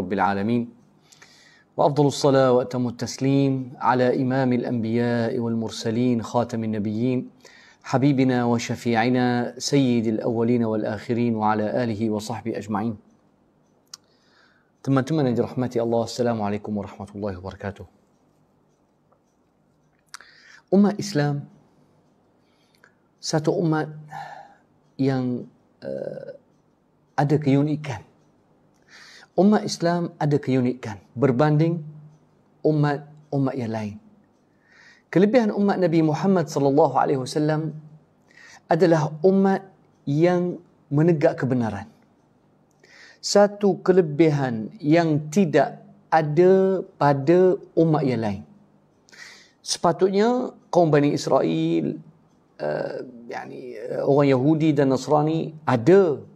رب العالمين وأفضل الصلاة وأتم التسليم على إمام الأنبياء والمرسلين خاتم النبيين حبيبنا وشفيعنا سيد الأولين والآخرين وعلى آله وصحبه أجمعين. Teman-teman yang dirahmati Allah, Assalamualaikum warahmatullahi wabarakatuh. Umat Islam satu umat yang ada keunikan. Umat Islam ada keunikan berbanding umat yang lain. Kelebihan umat Nabi Muhammad sallallahu alaihi wasallam adalah umat yang menegak kebenaran. Satu kelebihan yang tidak ada pada umat yang lain. Sepatutnya kaum Bani Israel, orang Yahudi dan Nasrani ada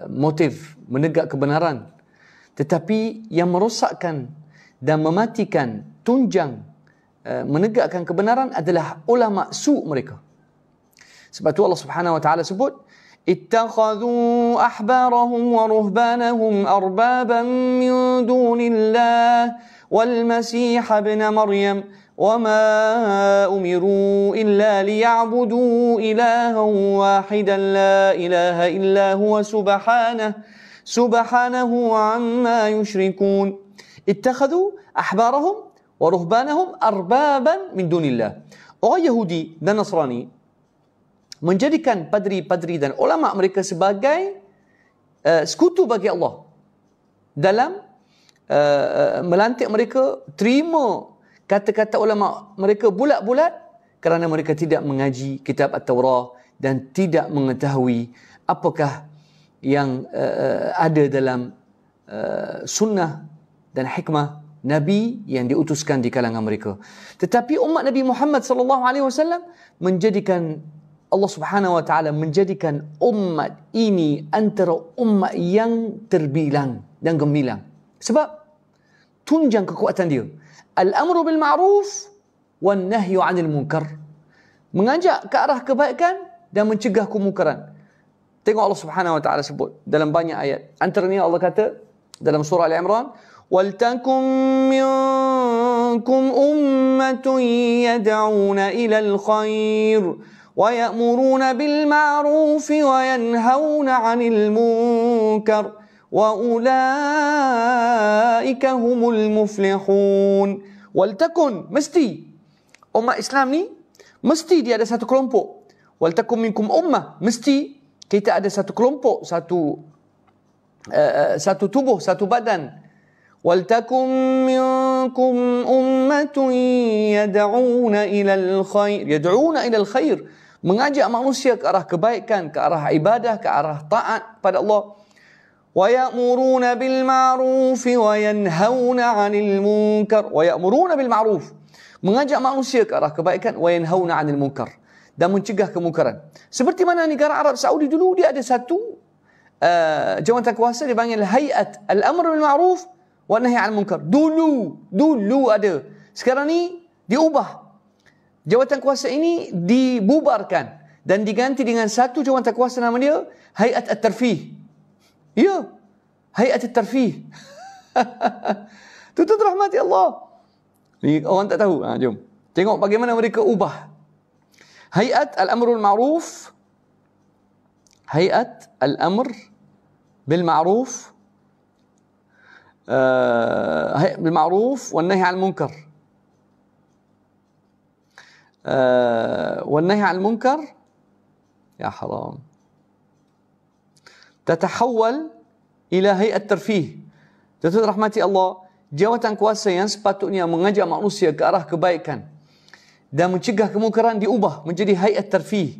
motif menegak kebenaran, tetapi yang merosakkan dan mematikan tunjang menegakkan kebenaran adalah ulama su' mereka. Sebab tu Allah Subhanahu wa taala sebut ittakhadhu ahbarahum wa ruhbanahum arbaban min dunillah wal masih ibn maryam وما أمروا إلا ليعبدوا إلها واحدا لا إله إلا هو سبحانه عما يشركون اتخذوا أحبارهم ورهبانهم أربابا من دون الله. Orang Yahudi dan Nasrani menjadikan padri-padri dan ulama mereka sebagai sekutu bagi Allah dalam melantik mereka terima kata-kata ulama mereka bulat-bulat kerana mereka tidak mengaji kitab At-Taurah dan tidak mengetahui apakah yang ada dalam sunnah dan hikmah Nabi yang diutuskan di kalangan mereka. Tetapi umat Nabi Muhammad sallallahu alaihi wasallam menjadikan Allah Subhanahu wa taala menjadikan umat ini antara umat yang terbilang dan gemilang. Sebab tunjang kekuatan dia. Al-amru bil ma'ruf wan nahyu 'anil munkar. Mengajak ke arah kebaikan dan mencegah kemungkaran. Tengok Allah Subhanahu wa taala sebut dalam banyak ayat. Antaranya Allah kata dalam surah Al-Imran, "Wal takum minkum ummatun yad'una ila al-khair wa ya'muruna bil ma'ruf wa yanhauna 'anil munkar." Wa ulaika humul muflihun. Waltakun, mesti umat Islam ni mesti dia ada satu kelompok. Waltakum minkum ummah, mesti kita ada satu kelompok, satu tubuh, satu badan. Waltakum minkum ummatun yad'una ilal khair, mengajak manusia ke arah kebaikan, ke arah ibadah, ke arah taat pada Allah. وَيَأْمُرُونَ بِالْمَعْرُوفِ وَيَنْهَوْنَ عَنِ الْمُنْكَرِ. وَيَأْمُرُونَ بِالْمَعْرُوف, mengajak manusia ke arah kebaikan, وَيَنْهَوْنَ عَنِ الْمُنْكَرِ, dan mencegah kemungkaran. Seperti mana negara Arab Saudi dulu, dia ada satu jawatan kuasa dipanggil Hay'at Al-Amr bil Ma'ruf wa Nahy 'anil Munkar. Dulu ada. Sekarang ni diubah. Jawatan kuasa ini dibubarkan dan diganti dengan satu jawatan kuasa, nama dia Hay'at At-Tarfih. Ya, Hay'at At-Tarfih. Tuan-tuan rahmati Allah. Ni orang tak tahu. Jom. Tengok bagaimana mereka ubah. Hay'at Al-Amrul Ma'ruf. Hay'at Al-Amr bil Ma'ruf. Bil Ma'ruf wa Nahy 'anil Munkar. Wa Nahy 'anil Munkar. Ya haram. Tatahawal ila hay'at tarfih. Tuan-tuan rahmati Allah, jawatan kuasa yang sepatutnya mengajak manusia ke arah kebaikan dan mencegah kemungkaran diubah menjadi hay'at tarfih,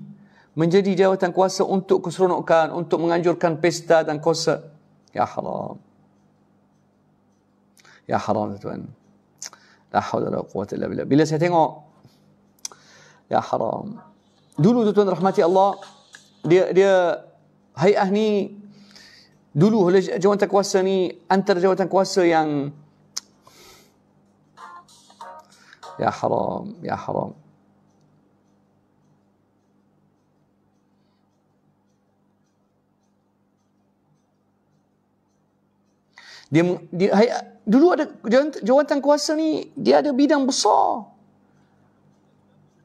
menjadi jawatan kuasa untuk keseronokan, untuk menganjurkan pesta dan konsert. Ya haram. Ya haram tuan. La haula wala quwwata illa billah. Bila saya tengok, ya haram. Dulu tuan-tuan rahmati Allah, dia hay'ah ni dulu oleh jawatan kuasa ni antara jawatan kuasa yang ya haram, ya haram. Dulu ada jawatan kuasa ni, dia ada bidang besar.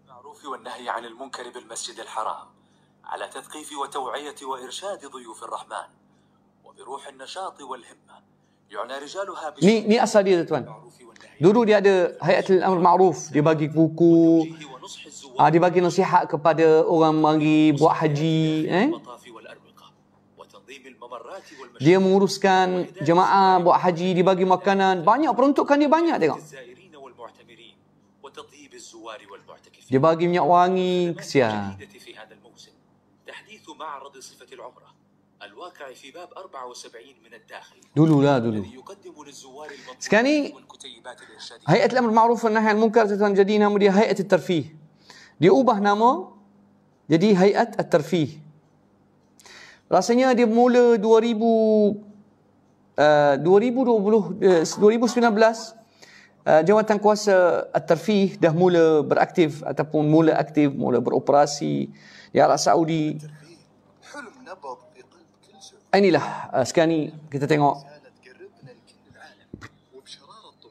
المعروف والنهي عن المنكر بالمسجد الحرام على تثقيف وتوعية وإرشاد ضيوف الرحمن وبروح النشاط والهمة يعنى رجالها Ni asal dia tuan. Dulu dia ada Hayatul Amr Ma'ruf, dia bagi buku, dia bagi nasihat kepada orang mari buat haji, Dia menguruskan jemaah buat haji, dia bagi makanan, banyak peruntukan dia banyak tengok. Dia bagi minyak wangi, kesian. Dulu. Sekarang ni Hayatul Amr Ma'ruf wa Nahy Anil Munkar tuan, jadi nama dia Hayat At-Tarfih. Dia ubah nama jadi Hayat At-Tarfih. Rasanya dia mula 2019 jawatan kuasa At-Tarfih dah mula beraktif ataupun mula beroperasi di Arab Saudi. Inilah sekarang ni kita tengok.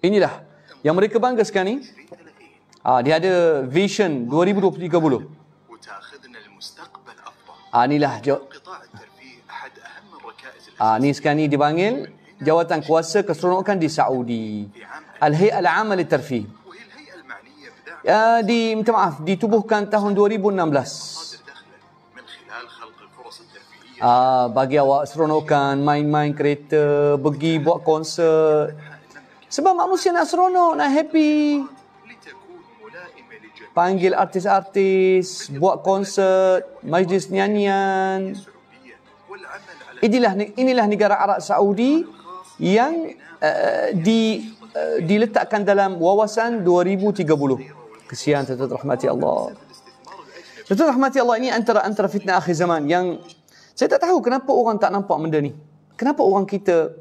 Inilah yang mereka bangga sekarang ni. Dia ada Vision 2030. Inilah ni sekarang ni dipanggil jawatan kuasa keseronokan di Saudi. Al-Hay'ah Al-'Amah Lit-Tarfih. Minta maaf, ditubuhkan tahun 2016. Bagi awak seronokan, main-main kereta, pergi buat konsert. Sebab manusia nak seronok, nak happy. Panggil artis-artis, buat konsert, majlis nyanyian. Inilah negara Arab Saudi yang diletakkan dalam wawasan 2030. Kesian tuan-tuan rahmati Allah. Tuan-tuan rahmati Allah, ini antara fitnah akhir zaman yang saya tak tahu kenapa orang tak nampak benda ni. Kenapa orang kita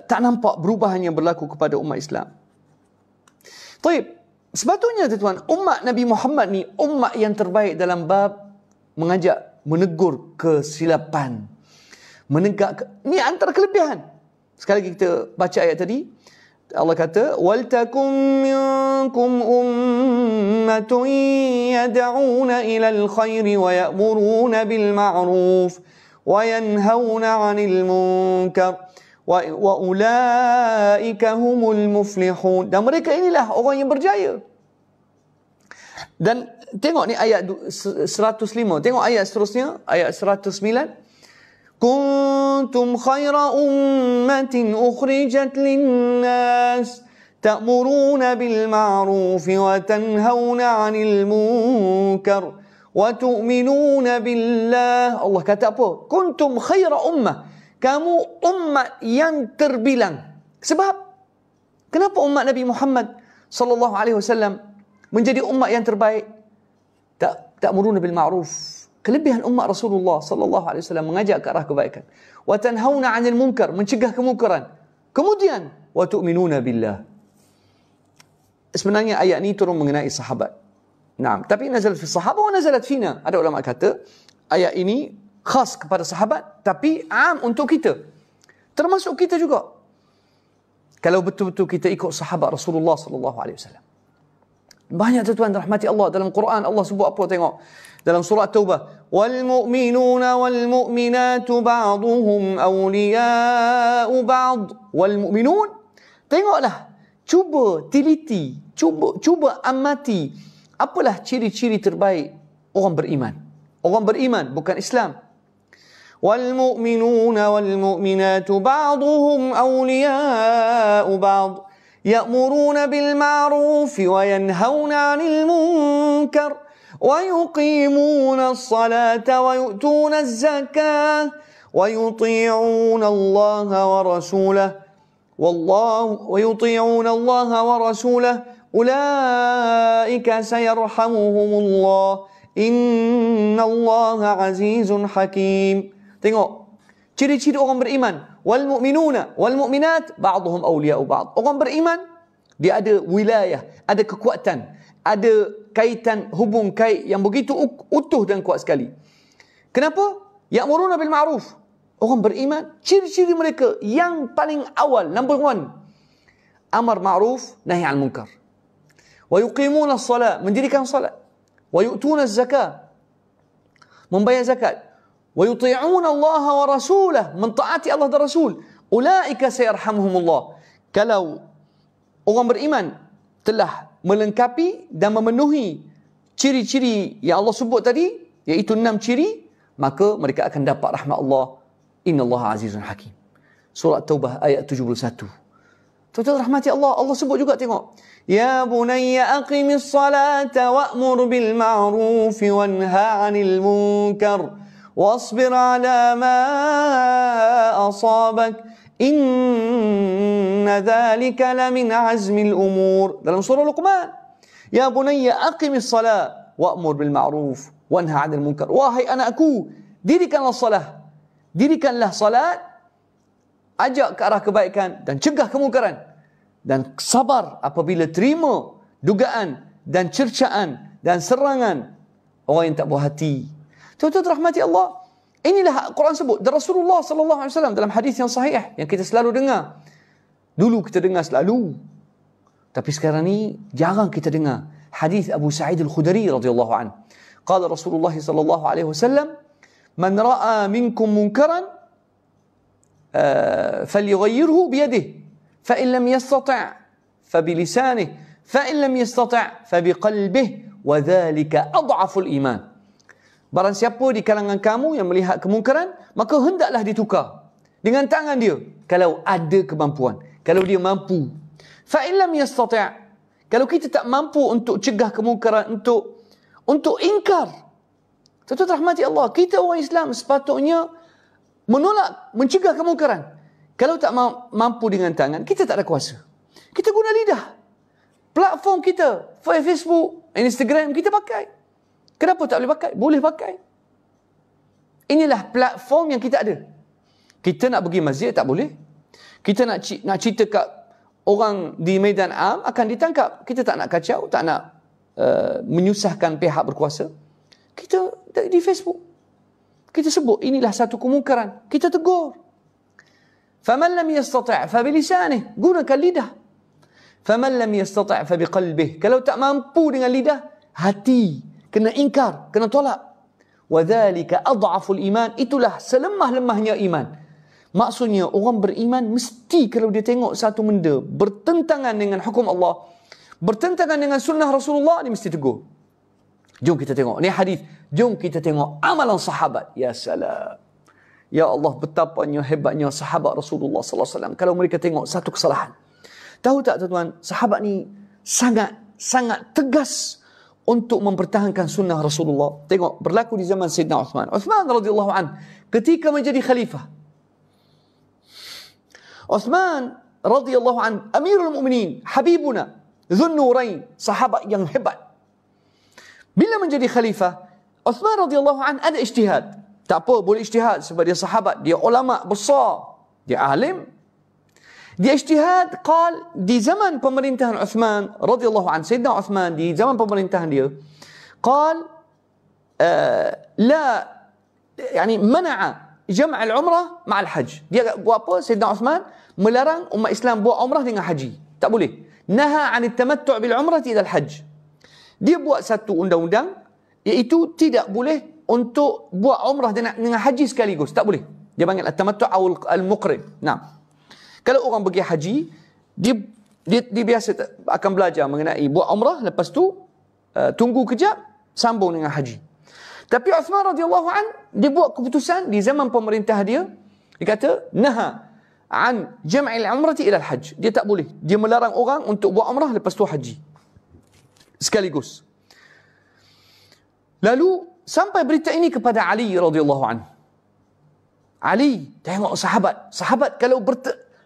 tak nampak perubahan yang berlaku kepada umat Islam. Taib, sepatutnya tuan-tuan, umat Nabi Muhammad ni umat yang terbaik dalam bab mengajak, menegur kesilapan. Ni antara kelebihan. Sekali lagi kita baca ayat tadi. Allah kata, وَلْتَكُمْ مِنْكُمْ أُمَّةٌ يَدْعُونَ إِلَى الْخَيْرِ وَيَأْمُرُونَ بِالْمَعْرُوفِ وَيَنْهَوْنَ عَنِ الْمُنْكَرِ وَأُولَئِكَ هُمُ الْمُفْلِحُونَ. Dan mereka inilah orang yang berjaya. Dan tengok ni ayat 105. Tengok ayat seterusnya, ayat 109. كنتم خير أمة أخرجت للناس تأمرون بالمعروف وتنهون عن المنكر وتؤمنون بالله. Allah kata apa? Kuntum khaira ummah. Kamu umat yang terbilang. Sebab kenapa umat Nabi Muhammad sallallahu alaihi wasallam menjadi umat yang terbaik? Ta'muruna bil ma'ruf. Kelebihan umat Rasulullah sallallahu alaihi wasallam mengajak ke arah kebaikan. Wa tanhauna 'anil munkar, mencegah kemungkaran. Kemudian wa tu'minuna billah. Sebenarnya ayat ini turun mengenai sahabat. Naam, tapi nazalat fi sahabat wa nazalat fina. Ada ulama kata ayat ini khas kepada sahabat tapi am untuk kita. Termasuk kita juga. Kalau betul-betul kita ikut sahabat Rasulullah sallallahu alaihi wasallam. Banyak tuan rahmati Allah dalam Quran Allah sebut apa tengok. Dalam surah Taubah, wal mu'minuna wal mu'minatu ba'duhum awliya'u ba'd. Wal mu'minun, tengoklah, cuba teliti, cuba amati apalah ciri-ciri terbaik orang beriman. Orang beriman bukan Islam. Wal mu'minuna wal mu'minatu ba'duhum awliya'u ba'd. Ya'muruna bil ma'rufi wa yanhauna 'anil munkar. ويقيمون الصلاة ويؤتون الزكاة ويطيعون الله ورسوله أولئك سيرحمهم الله إن الله عزيز حكيم. Tengok ciri-ciri orang beriman. Wal mu'minuna wal mu'minat ba'dhum awliya'u ba'd. Orang beriman dia ada wilayah, ada kekuatan, ada kaitan hubung kait yang begitu utuh dan kuat sekali. Kenapa? Ya'muruna bil ma'ruf. Orang beriman, ciri-ciri mereka yang paling awal, number one, amar ma'ruf, nahi al munkar. Wa yuqimuna as-salat, mendirikan salat. Wa yu'tuna az-zakah, membayar zakat. Wa yuti'una Allah wa rasulah, mentaati Allah dan Rasul. Ulaika sayarhamuhumullah. Kalau orang beriman telah melengkapi dan memenuhi ciri-ciri yang Allah sebut tadi, iaitu 6 ciri, maka mereka akan dapat rahmat Allah. Innallaha azizun hakim. Surah Taubah ayat 71. Tuan-tuan rahmati Allah, Allah sebut juga, tengok. Ya bunayya aqimis salata wa'mur bil ma'ruf wanha 'anil munkar wasbir 'ala ma asabak inna dhalika lamin 'azmil umur. Dalam surah Luqman. Ya bunayya aqimis salat wa'mur bil ma'ruf wanha 'anil munkar. Wahai anakku, dirikanlah salat. Dirikanlah salat, ajak ke arah kebaikan dan cegah kemungkaran. Dan sabar apabila terima dugaan dan cercaan dan serangan orang yang tak puas hati. Tuan-tuan rahmati Allah, inilah Quran sebut. Dan Rasulullah SAW dalam hadis yang sahih yang kita selalu dengar. Dulu kita dengar selalu, tapi sekarang ni jarang kita dengar. Hadis Abu Sa'id Al-Khudri radhiyallahu anhu. Qala Rasulullah sallallahu alaihi wasallam, "Man ra'a minkum munkaran falyughayyirhu biyadihi, fa in lam yastati' fa bilisanihi, fa in lam yastati' fa biqalbihi, wa dhalika adhaful iman." Barang siapa di kalangan kamu yang melihat kemungkaran, maka hendaklah ditukar dengan tangan dia kalau ada kemampuan, kalau dia mampu. Fa in lam yastati', kalau kita tak mampu untuk cegah kemungkaran, untuk ingkar. Tuan-tuan rahmati Allah, kita orang Islam sepatutnya menolak, mencegah kemungkaran. Kalau tak mampu dengan tangan, kita tak ada kuasa. Kita guna lidah. Platform kita, Facebook, Instagram, kita pakai. Kenapa tak boleh pakai? Boleh pakai. Inilah platform yang kita ada. Kita nak pergi masjid, tak boleh. Kita nak cerita kat orang di medan am, akan ditangkap. Kita tak nak kacau, tak nak menyusahkan pihak berkuasa. Kita di Facebook, kita sebut inilah satu kemungkaran, kita tegur. Faman lam yastati' fa bilisanihi, gunakan lidah. Faman lam yastati' fa biqalbihi, kalau tak mampu dengan lidah, hati kena ingkar, kena tolak. Wa dhalika adhaful iman, itulah selemah-lemahnya iman. Maksudnya orang beriman mesti kalau dia tengok satu benda bertentangan dengan hukum Allah, bertentangan dengan sunnah Rasulullah, dia mesti tegur. Jom kita tengok. Ni hadis. Jom kita tengok amalan sahabat. Ya salam. Ya Allah, betapanya hebatnya sahabat Rasulullah sallallahu alaihi wasallam. Kalau mereka tengok satu kesalahan. Tahu tak tuan-tuan, sahabat ni sangat tegas untuk mempertahankan sunnah Rasulullah. Tengok, berlaku di zaman Sayyidina Uthman. Uthman radhiyallahu anhu ketika menjadi khalifah. Uthman radhiyallahu anhu Amirul Mukminin, Habibuna, Dzun Nurain, sahabat yang hebat. Bila menjadi khalifah, Uthman radhiyallahu anhu ada ijtihad. Tak apa, boleh ijtihad sebab dia sahabat, dia ulama besar, dia alim. Dia ijtihad, qal di zaman pemerintahan Uthman radhiyallahu anhu, Sayyidina Uthman di zaman pemerintahan dia, qal la yani mana'a jam' al-umrah ma'al hajj. Dia buat apa? Sayyidina Uthman melarang umat Islam buat umrah dengan haji. Tak boleh. Naha 'an at-tamattu' bil umrati ila al-hajj. Dia buat satu undang-undang, iaitu tidak boleh untuk buat umrah dengan haji sekaligus. Tak boleh. Dia panggil at-tamattu' al-muqrin. Nah, kalau orang pergi haji, dia biasa akan belajar mengenai buat umrah, lepas tu tunggu kejap, sambung dengan haji. Tapi Uthman radhiyallahu an, dia buat keputusan di zaman pemerintah dia, dia kata naha an jam'il umrati ila al-hajj. Dia tak boleh. Dia melarang orang untuk buat umrah lepas tu haji sekaligus. Lalu sampai berita ini kepada Ali radhiyallahu anhu. Ali, tengok sahabat kalau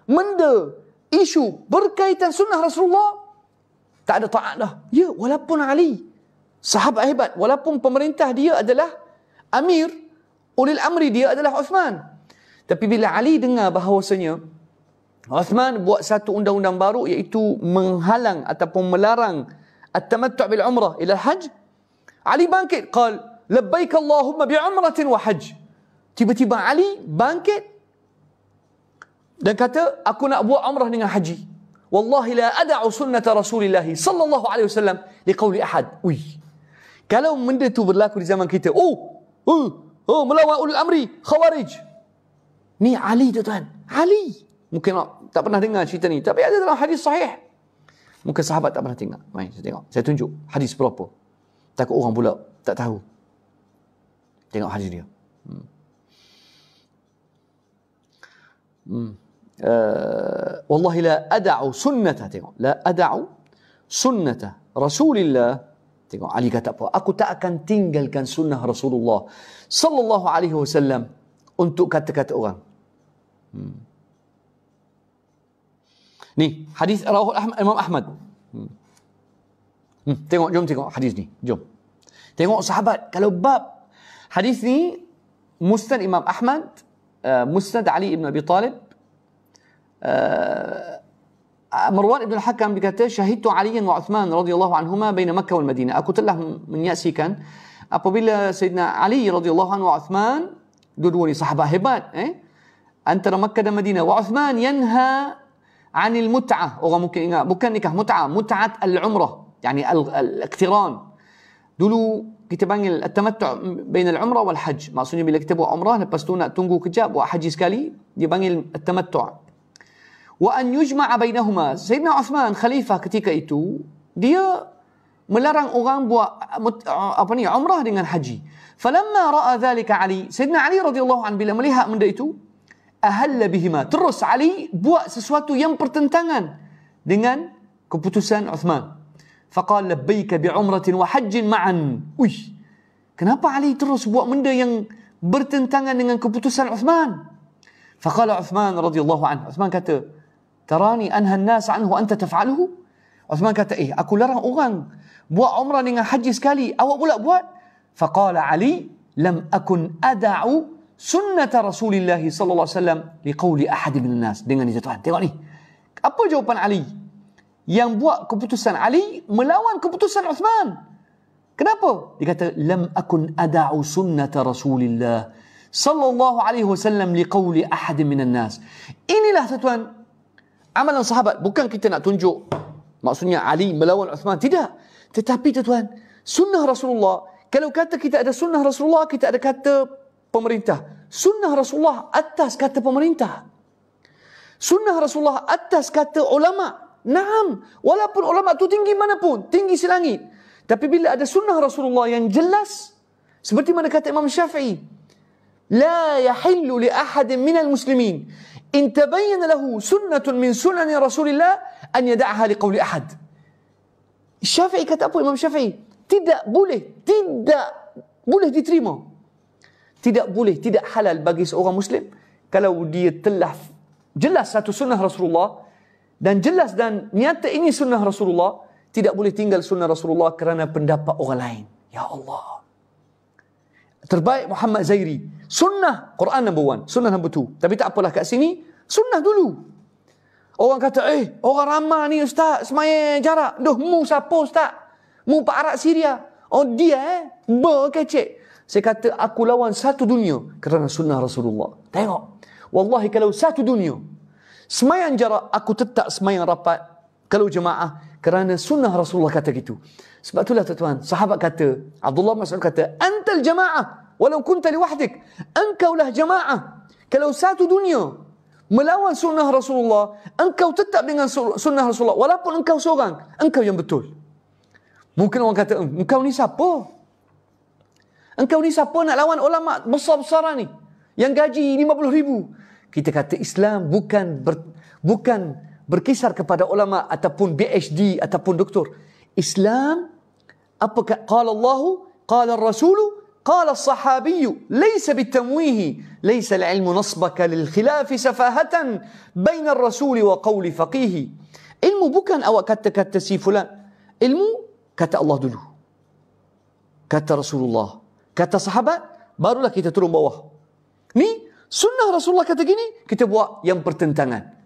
benda isu berkaitan sunnah Rasulullah, tak ada taat dah. Ya, walaupun Ali sahabat hebat, walaupun pemerintah dia adalah amir, ulil amri dia adalah Uthman. Tapi bila Ali dengar bahawasanya Uthman buat satu undang-undang baru, iaitu menghalang ataupun melarang at-tamattu' bil umrah ila al-hajj, Ali bangkit, qal labbaik Allahumma bi umratin wa hajj. Tiba-tiba Ali bangkit dan kata, aku nak buat umrah dengan haji. Wallahi la ada'u sunnata Rasulillah sallallahu alaihi wasallam liqauli ahad. Ui. Kalau benda tu berlaku di zaman kita, melawan ulul amri, khawarij. Ni Ali tuan. Ali. Mungkin tak pernah dengar cerita ni, tapi ada dalam hadis sahih. Mungkin sahabat tak pernah tengok. Mari saya tengok. Saya tunjuk hadis berapa. Takut orang pula tak tahu. Tengok hadis dia. Wallahi la ada'u sunnata, tengok, la ada'u sunnata Rasulillah. Tengok Ali kata apa? Aku tak akan tinggalkan sunnah Rasulullah sallallahu alaihi wasallam untuk kata-kata orang. Ni hadis rawah Imam Ahmad. Tengok, jom tengok hadis ni. Jom. Tengok sahabat, kalau bab hadis ni Musnad Imam Ahmad, Musnad Ali ibn Abi Talib, Marwan ibn al-Hakam berkata, syahidtu Aliyan wa Uthman radhiyallahu anhuma baina Makkah wal Madinah. Aku telah menyaksikan apabila Sayyidina Ali radhiyallahu anhu wa Uthman, dua-dua ni sahabat hebat, antara Makkah dan Madinah. Wa Uthman yanha 'anil mut'ah. Orang mungkin ingat, bukan nikah mut'ah, mut'at al-umrah, yani al-iqtiran. Dulu kita panggil at-tamattu' bain al-umrah wal hajj. Maksudnya bila kita buat umrah, lepas tu nak tunggu kejap buat haji sekali, dia panggil at-tamattu'. Wa an yujma'a bainahuma. Sayyidina Uthman khalifah ketika itu, dia melarang orang buat umrah dengan haji. Falamma ra'a dhalika Ali, Sayyidina Ali radhiyallahu anhu bila melihat benda itu, ahalla bihima. Terus Ali buat sesuatu yang bertentangan dengan keputusan Uthman. Faqala labbaika bi'umratin wa hajjin ma'an. Kenapa Ali terus buat benda yang bertentangan dengan keputusan Uthman? Faqala Uthman radhiyallahu anhu, Uthman kata, tarani anha an-nas anhu anta taf'aluhu? Uthman kata, aku larang orang buat umrah dengan haji sekali, awak pula buat? Faqala Ali, lam akun ada'u sunnata Rasulillah sallallahu alaihi wasallam liqauli ahad min an-nas. Dengan itu tuan, tengok ni. Apa jawapan Ali? Yang buat keputusan Ali melawan keputusan Uthman. Kenapa? Dia kata, lam akun ada'u sunnata Rasulillah sallallahu alaihi wasallam liqauli ahad min an-nas. Inilah tuan amalan sahabat. Bukan kita nak tunjuk maksudnya Ali melawan Uthman, tidak. Tetapi tuan, sunnah Rasulullah, kalau kata kita ada sunnah Rasulullah, kita ada kata pemerintah. Sunnah Rasulullah atas kata pemerintah. Sunnah Rasulullah atas kata ulama. Naam, walaupun ulama tu tinggi mana pun, tinggi selangit. Tapi bila ada sunnah Rasulullah yang jelas, seperti mana kata Imam Syafi'i, la yahillu li ahadin minal muslimin in tabayyana lahu sunnatun min sunani Rasulillah an yada'aha liqawli ahad. Syafi'i kata apa Imam Syafi'i? Tidak boleh diterima. Tidak boleh, tidak halal bagi seorang Muslim kalau dia telah jelas satu sunnah Rasulullah dan jelas dan nyata ini sunnah Rasulullah, tidak boleh tinggal sunnah Rasulullah kerana pendapat orang lain. Ya Allah. Terbaik Muhammad Zairi. Sunnah, Quran number 1, sunnah number 2. Tapi tak apalah kat sini, sunnah dulu. Orang kata, orang ramah ni ustaz, semaya jarak. Mu siapa ustaz? Mu Pak Arab Syria. Oh dia berkecek. Saya kata, aku lawan satu dunia kerana sunnah Rasulullah. Tengok. Wallahi kalau satu dunia, semayang jarak, aku tetap semayang rapat kalau jemaah kerana sunnah Rasulullah kata gitu. Sebab itulah tuan, sahabat kata, Abdullah Mas'ud kata, antal jamaah walau kunta liwahdik. Engkaulah jamaah. Kalau satu dunia melawan sunnah Rasulullah, engkau tetap dengan sunnah Rasulullah walaupun engkau seorang, engkau yang betul. Mungkin orang kata, engkau ni siapa? Engkau ni siapa nak lawan ulama besar-besaran ni yang gaji 50,000? Kita kata Islam bukan berkisar kepada ulama ataupun PhD ataupun doktor. Islam apa qala Allah, qala Rasul, qala as-sahabi, laysa bitamwihi, laysa al-ilmu nasbaka lil khilaf safahatan bain ar-rasul wa qawli faqih. Ilmu bukan awak kata-kata si fulan. Ilmu kata Allah dulu, kata Rasulullah, kata sahabat, barulah kita turun bawah. Ni sunnah Rasulullah kata gini, kita buat yang pertentangan.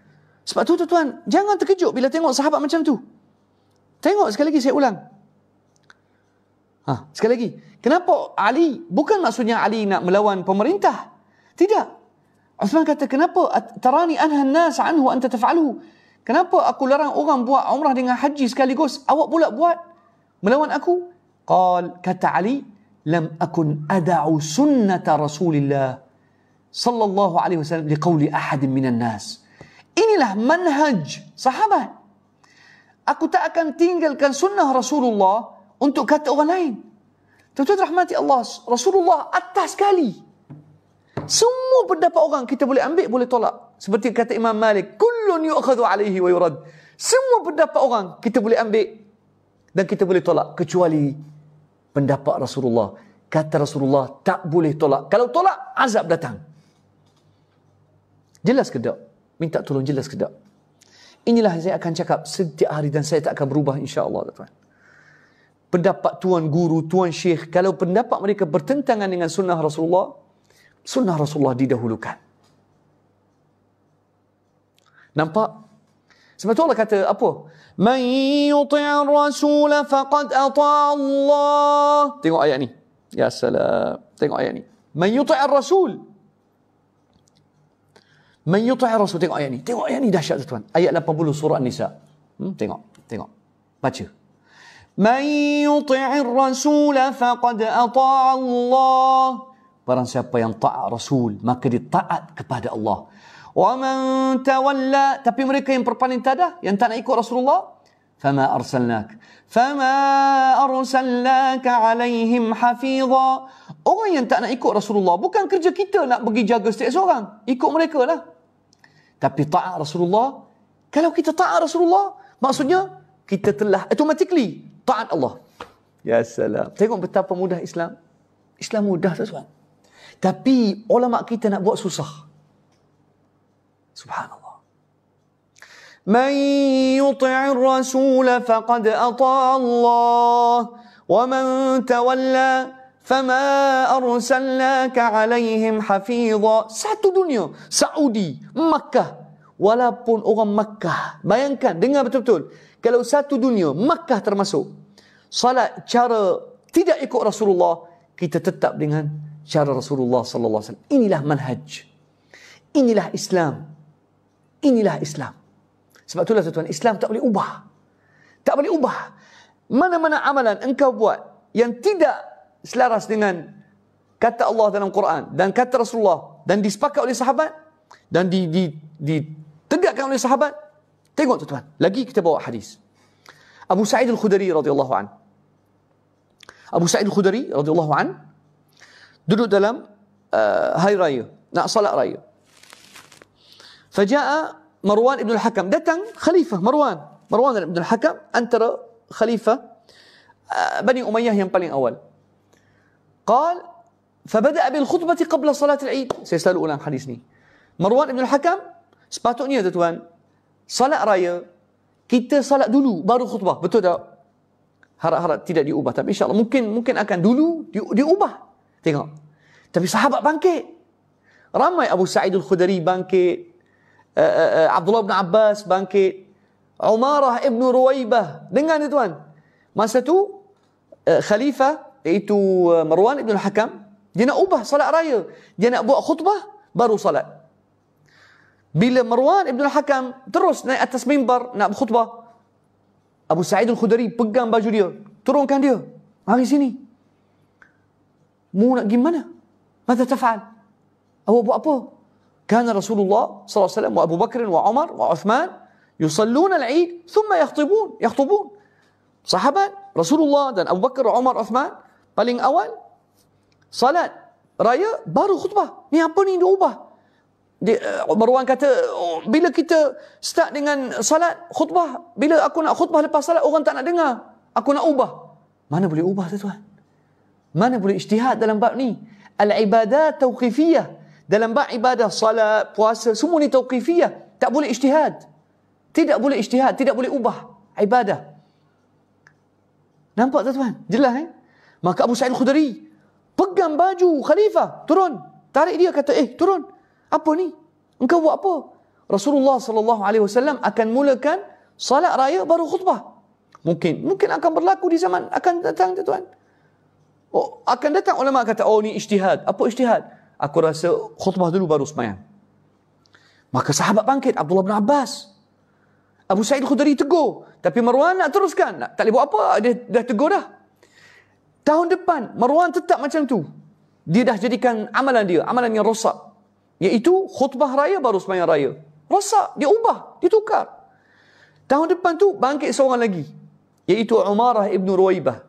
Sebab tu tuan, jangan terkejut bila tengok sahabat macam tu. Tengok sekali lagi, saya ulang. Sekali lagi. Kenapa Ali? Bukan maksudnya Ali nak melawan pemerintah. Tidak. Uthman kata, kenapa tarani anha an-nas anhu anta taf'aluhu? Kenapa aku larang orang buat umrah dengan haji sekaligus, awak pula buat melawan aku? Kata Ali, lam akun ada'u sunnata Rasulillah sallallahu alaihi wasallam liqauli ahadin minan nas. Inilah manhaj sahabat. Aku tak akan tinggalkan sunnah Rasulullah untuk kata orang lain. Tuan-tuan rahmati Allah, Rasulullah atas sekali. Semua pendapat orang kita boleh ambil, boleh tolak. Seperti kata Imam Malik, kullun yu'khadhu alaihi wa yurad. Semua pendapat orang kita boleh ambil dan kita boleh tolak, kecuali pendapat Rasulullah. Kata Rasulullah tak boleh tolak. Kalau tolak, azab datang. Jelas ke tak? Minta tolong jelas ke tak? Inilah saya akan cakap setiap hari dan saya tak akan berubah, insya-Allah, tuan. Pendapat tuan guru, tuan syekh, kalau pendapat mereka bertentangan dengan sunnah Rasulullah didahulukan. Nampak? Sebab tu Allah kata apa? Man yuti'ir rasul faqad ata'a Allah. Tengok ayat ni. Ya salam. Tengok ayat ni. Man yuti'ir rasul. Man yuti'ir rasul. Tengok ayat ni. Tengok ayat ni dahsyat, tuan. Ayat 80 surah An-Nisa. Tengok. Baca. Man yuti'ir rasul faqad ata'a Allah. Barang siapa yang taat Rasul, maka dia taat kepada Allah. Wa man tawalla, tapi mereka yang berpaling tadah, yang tak nak ikut Rasulullah, fama arsalnaka alaihim hafiza. Orang yang tak nak ikut Rasulullah, bukan kerja kita nak pergi jaga setiap seorang, ikut mereka lah. Tapi taat Rasulullah, kalau kita taat Rasulullah, maksudnya kita telah automatically taat Allah. Ya salam. Tengok betapa mudah Islam. Islam mudah, tuan. Tapi ulama kita nak buat susah. Subhanallah. Man yuti'ir rasul faqad ata'a Allah wa man tawalla fama arsalnaka alaihim hafiza. Satu dunia, Saudi, Makkah. Walaupun orang Makkah, bayangkan, dengar betul-betul. Kalau satu dunia, Makkah termasuk, salat cara tidak ikut Rasulullah, kita tetap dengan cara Rasulullah sallallahu alaihi wasallam. Inilah manhaj. Inilah Islam. Inilah Islam. Sebab itulah tuan-tuan, Islam tak boleh ubah. Tak boleh ubah. Mana-mana amalan engkau buat yang tidak selaras dengan kata Allah dalam Quran dan kata Rasulullah dan disepakati oleh sahabat dan ditegakkan oleh sahabat, tengok tuan-tuan, lagi kita bawa hadis. Abu Sa'id Al-Khudri radhiyallahu an. Abu Sa'id Al-Khudri radhiyallahu an duduk dalam hari raya, nak salat raya. Faja'a Marwan ibn al-Hakam, datang khalifah Marwan ibn al-Hakam, antara khalifah Bani Umayyah yang paling awal. Qal fabada'a bil khutbati qabla salat al-Eid. Saya selalu ulang hadis ni. Marwan ibn al-Hakam, sepatutnya tuan, salat raya kita salat dulu baru khutbah, betul tak? Harap-harap tidak diubah, tapi insya-Allah mungkin akan dulu diubah. Tengok. Tapi sahabat bangkit. Ramai. Abu Sa'id Al-Khudri bangkit. Abdullah bin Abbas bangkit. Umarah ibn Ruwaibah. Dengar ni tuan. Masa tu khalifah iaitu Marwan ibn al-Hakam, dia nak ubah salat raya. Dia nak buat khutbah baru salat. Bila Marwan ibn al-Hakam terus naik atas mimbar nak berkhutbah, Abu Sa'id Al-Khudri pegang baju dia, turunkan dia. Mari sini. Mu nak gimana? Mata taf'al? Awak buat apa? Kana Rasulullah sallallahu alaihi wasallam wa Abu Bakr wa Umar wa Uthman yusalluna al-Eid thumma yakhtubun. Sahabat Rasulullah dan Abu Bakar, Umar, Uthman paling awal salat raya baru khutbah. Ni apa ni dia ubah? Marwan kata, bila kita start dengan salat khutbah, bila aku nak khutbah lepas salat orang tak nak dengar, aku nak ubah. Mana boleh ubah tuan? Mana boleh ijtihad dalam bab ni? Al-ibadat tauqifiyah. Dalam bab ibadah, salat, puasa, semua ni tauqifiyah. Tak boleh ijtihad. Tidak boleh ijtihad, tidak boleh ubah ibadah. Nampak tuan-tuan? Jelas Maka Abu Sa'id Al-Khudri pegang baju khalifah, turun. Tarik dia, kata, turun. Apa ni? Engkau buat apa? Rasulullah sallallahu alaihi wasallam akan mulakan salat raya baru khutbah. Mungkin akan berlaku di zaman akan datang tuan. Akan datang ulama kata, ni ijtihad. Apa ijtihad? aku rasa khutbah dulu baru sembahyang. Maka sahabat bangkit, Abdullah bin Abbas, Abu Sa'id Khudri tegur. Tapi Marwan nak teruskan. Tak boleh buat apa. Dia dah tegur dah. Tahun depan, Marwan tetap macam tu. Dia dah jadikan amalan dia, amalan yang rosak. Iaitu khutbah raya baru sembahyang raya. Rosak. Dia ubah. Dia tukar. Tahun depan tu, bangkit seorang lagi. Iaitu Umarah ibn Ruwaibah.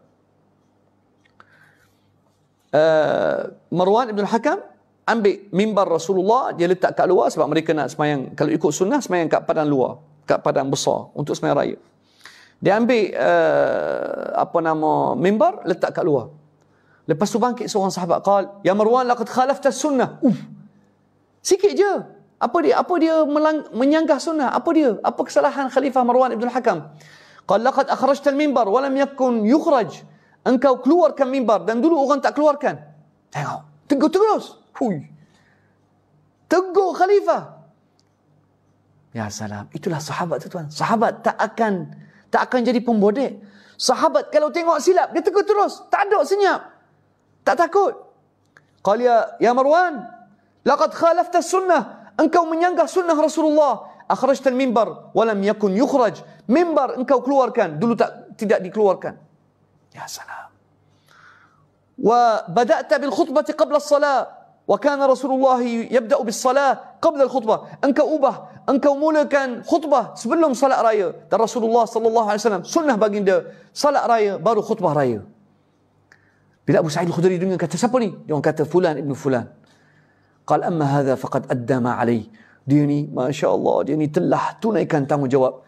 Marwan ibn Hakam ambil mimbar Rasulullah, dia letak kat luar sebab mereka nak sembahyang, kalau ikut sunnah sembahyang kat padang luar, kat padang besar untuk sembahyang raya. Dia ambil mimbar, letak kat luar. Lepas tu bangkit seorang sahabat, qal ya Marwan laqad khalafta sunnah. Sikit je. Apa dia menyanggah sunnah? Apa kesalahan Khalifah Marwan ibn Hakam? Qal laqad akhrajta al-mimbar wa lam yakun yukhraj. Engkau keluarkan mimbar dan dulu orang tak keluarkan. Tengok, tegur terus. Tegur Khalifah. Ya salam, itulah sahabat tu tuan. Sahabat tak akan jadi pembodek. Sahabat kalau tengok silap, dia tegur terus. Tak ada senyap. Tak takut. Qala ya Marwan, laqad khalafta sunnah. Engkau menyanggah sunnah Rasulullah. Akhrajta al-mimbar wa lam yakun yukhraj. Mimbar engkau keluarkan, dulu tidak dikeluarkan. Ya salam. Wa bada'ta bil khutbati qabla as-salah. Wa kana Rasulullah yabda'u bis salah qabla al-khutbah. Engkau mulakan khutbah sebelum salat raya. Dan Rasulullah sallallahu alaihi wasallam sunnah baginda salat raya baru khutbah raya. Bila Abu Sa'id Al-Khudri dengar kata siapa ni? Dia orang kata fulan ibn fulan. Qal amma hadha faqad adda ma alayhi. Dia ni masya-Allah, dia ni telah tunaikan tanggungjawab.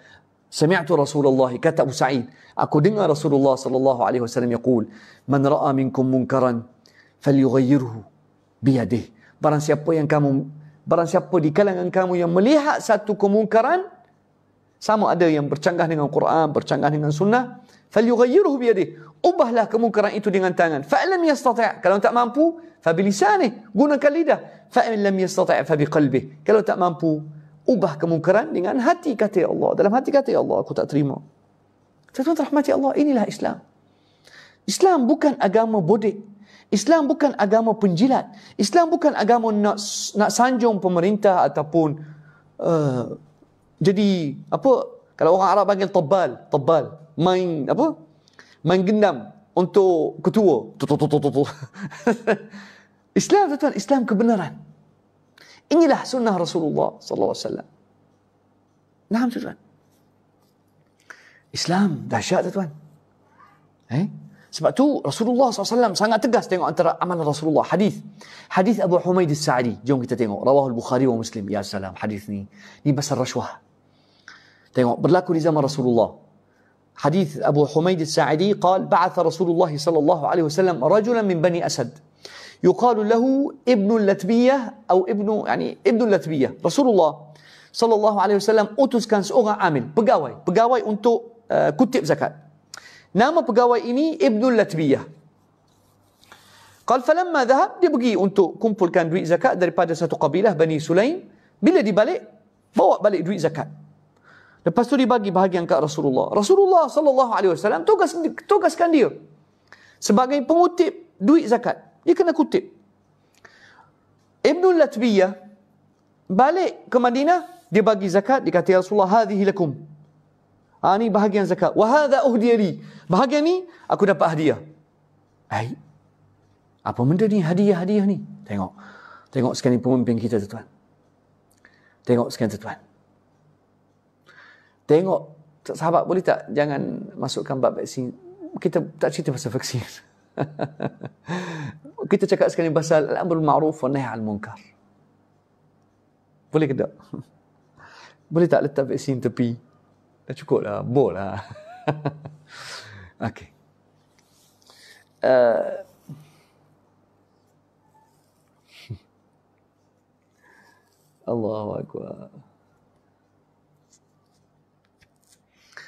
Sami'tu Rasulullah, kata Abu Sa'id, aku dengar Rasulullah sallallahu alaihi wasallam yaqul, man ra'a minkum munkaran falyughayyirhu biyadih. Barang siapa di kalangan kamu yang melihat satu kemungkaran, sama ada yang bercanggah dengan Quran, bercanggah dengan sunnah, falyughayyirhu biyadih. Ubahlah kemungkaran itu dengan tangan. Fa lam yastati', kalau tak mampu, fa bilisanih, gunakan lidah. Fa in lam yastati' fa biqalbih. Kalau tak mampu, ubah kemungkaran dengan hati, kata Allah. Dalam hati kata Allah, aku tak terima. Tuan-tuan rahmati Allah, inilah Islam. Islam bukan agama bodek. Islam bukan agama penjilat. Islam bukan agama nak sanjung pemerintah ataupun jadi apa, kalau orang Arab panggil tabal, main gendam untuk ketua. Islam tuan, Islam kebenaran. Inilah sunnah Rasulullah sallallahu alaihi wasallam. Naam tuan. Islam dahsyat tuan. Sebab tu Rasulullah SAW sangat tegas tengok antara amalan Rasulullah. Hadis Abu Humaid As-Sa'di. Jom kita tengok. Rawahul Bukhari wa Muslim. Ya salam, hadis ni pasal rasuah. Tengok, berlaku di zaman Rasulullah. Hadis Abu Humaid As-Sa'di قال بعث رسول الله صلى الله عليه وسلم رجلا من بني أسد يقال له ابن اللتبية أو ابن اللتبية. Rasulullah sallallahu alaihi wasallam utuskan seorang amil, pegawai untuk kutip zakat. Nama pegawai ini Ibnul Latbiyah. Qal falamma dhahab, dia pergi untuk kumpulkan duit zakat daripada satu kabilah Bani Sulaim. Bila dibalik, bawa balik duit zakat. Lepas tu dibagi bahagian kat Rasulullah. Rasulullah sallallahu alaihi wasallam tugaskan dia sebagai pengutip duit zakat. Dia kena kutip. Ibnul Latbiyah balik ke Madinah, dia bagi zakat, dia kata ya Rasulullah, hadhihi lakum. Ni bahagian zakat. Wa hadha uhdiya li. Bahagian ni aku dapat hadiah. Apa benda ni, hadiah ni? Tengok sekali pemimpin kita tuan. Tengok sekali tuan. Tengok, sahabat boleh tak jangan masukkan bab vaksin. Kita tak cerita pasal vaksin. Kita cakap sekali pasal al-amrul ma'ruf wa nahy 'anil munkar. Boleh ke tak? Boleh tak letak vaksin tepi? Dah cukup lah, bol lah. Okey. Allahu Akbar.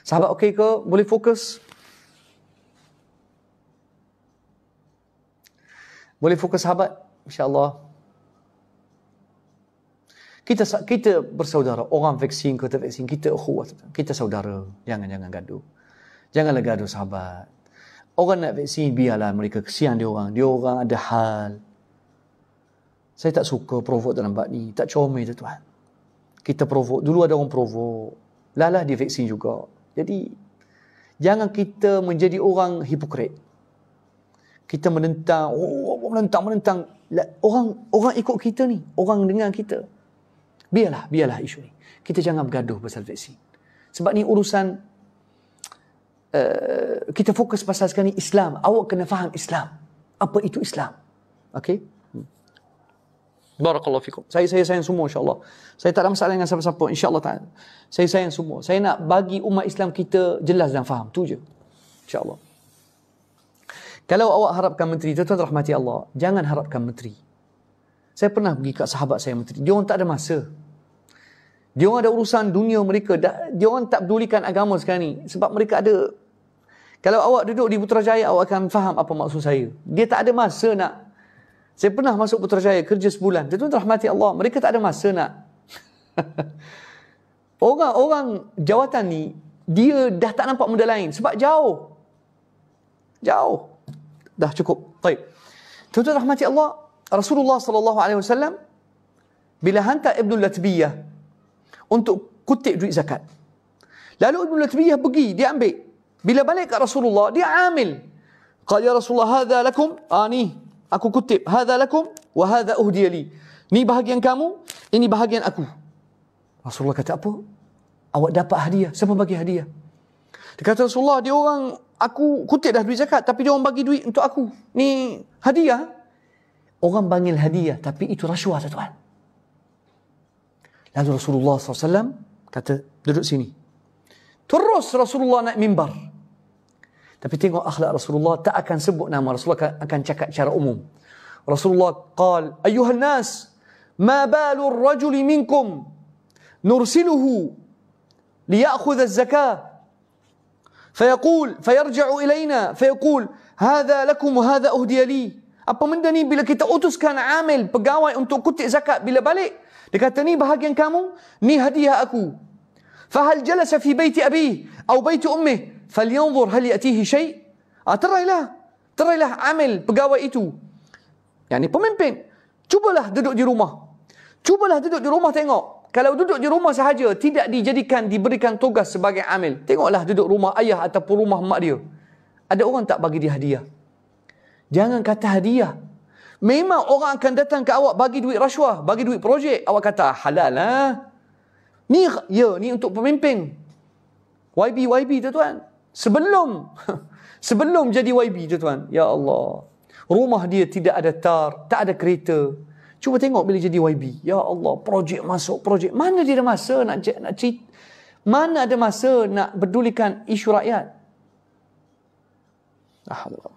Sahabat okey ke? Boleh fokus? Boleh fokus sahabat? InsyaAllah. Kita bersaudara. Orang vaksin, kata vaksin. Kita ukhuwah. Kita saudara. Jangan gaduh. Janganlah gaduh sahabat. Orang nak vaksin, biarlah mereka. Kesian dia orang. Dia orang ada hal. Saya tak suka provok dalam bab ni. Tak comel tuan. Kita provok. Dulu ada orang provok. Lah dia vaksin juga. Jadi, jangan kita menjadi orang hipokrit. Kita menentang. Menentang. Orang ikut kita ni. Orang dengar kita. Biarlah isu ni. Kita jangan bergaduh pasal vaksin. Sebab ni urusan kita fokus pasal sekarang ni Islam. Awak kena faham Islam. Apa itu Islam? Okey? Barakallahu fikum. Saya sayang semua insya-Allah. Saya tak ada masalah dengan siapa-siapa insya-Allah taala. Saya sayang semua. Saya nak bagi umat Islam kita jelas dan faham. Tu je. Insya-Allah. Kalau awak harapkan menteri, tuan-tuan rahmati Allah, jangan harapkan menteri. Saya pernah pergi kat sahabat saya menteri. Dia orang tak ada masa. Dia orang ada urusan dunia mereka. Dia orang tak pedulikan agama sekarang ni. Sebab mereka ada. Kalau awak duduk di Putrajaya, awak akan faham apa maksud saya. Dia tak ada masa nak. Saya pernah masuk Putrajaya kerja sebulan. Tuan-tuan rahmati Allah, mereka tak ada masa nak. Orang jawatan ni, dia dah tak nampak benda lain. Sebab jauh. Dah cukup. Baik. Tuan-tuan rahmati Allah, Rasulullah SAW bila hantar Ibn Latbiyah untuk kutip duit zakat. Lalu Ibn Latbiyah pergi, dia ambil. Bila balik kat Rasulullah, dia ambil. Qala ya Rasulullah, hadha lakum. Ni. Aku kutip, hadza lakum wa hadza uhdiya li. Ni bahagian kamu, ini bahagian aku. Rasulullah kata apa? Awak dapat hadiah. Siapa bagi hadiah? Dia kata Rasulullah, dia orang, aku kutip dah duit zakat, tapi dia orang bagi duit untuk aku. Ni hadiah. Orang panggil hadiah, tapi itu rasuah tuan. Lalu Rasulullah SAW kata, duduk sini. Terus Rasulullah naik mimbar. Tapi tengok akhlak Rasulullah, tak akan sebut nama. Rasulullah akan cakap secara umum. Rasulullah qal, ayyuhan nas, ma balu ar-rajuli minkum nursiluhu liya'khudha az-zakah fayarji'u ilayna fayaqul hadha lakum wa hadha uhdiya li. Apa benda ni bila kita utuskan amil pegawai untuk kutip zakat, bila balik dia kata ni bahagian kamu, ni hadiah aku. Fahal jalasa fi baiti abi atau baiti ummih falyanzur hal yatihi syai'. Terailah amil pegawai itu, yakni pemimpin, cubalah duduk di rumah tengok. Kalau duduk di rumah sahaja, tidak diberikan tugas sebagai amil, tengoklah duduk rumah ayah ataupun rumah mak dia, ada orang tak bagi dia hadiah. Jangan kata hadiah. Memang orang akan datang ke awak bagi duit rasuah, bagi duit projek, awak kata halal lah. Ni untuk pemimpin. YB tuan. Sebelum jadi YB tuan. Ya Allah. Rumah dia tidak ada tar, tak ada kereta. Cuba tengok bila jadi YB. Ya Allah, projek masuk projek. Mana dia ada masa nak cerita? Mana ada masa nak pedulikan isu rakyat?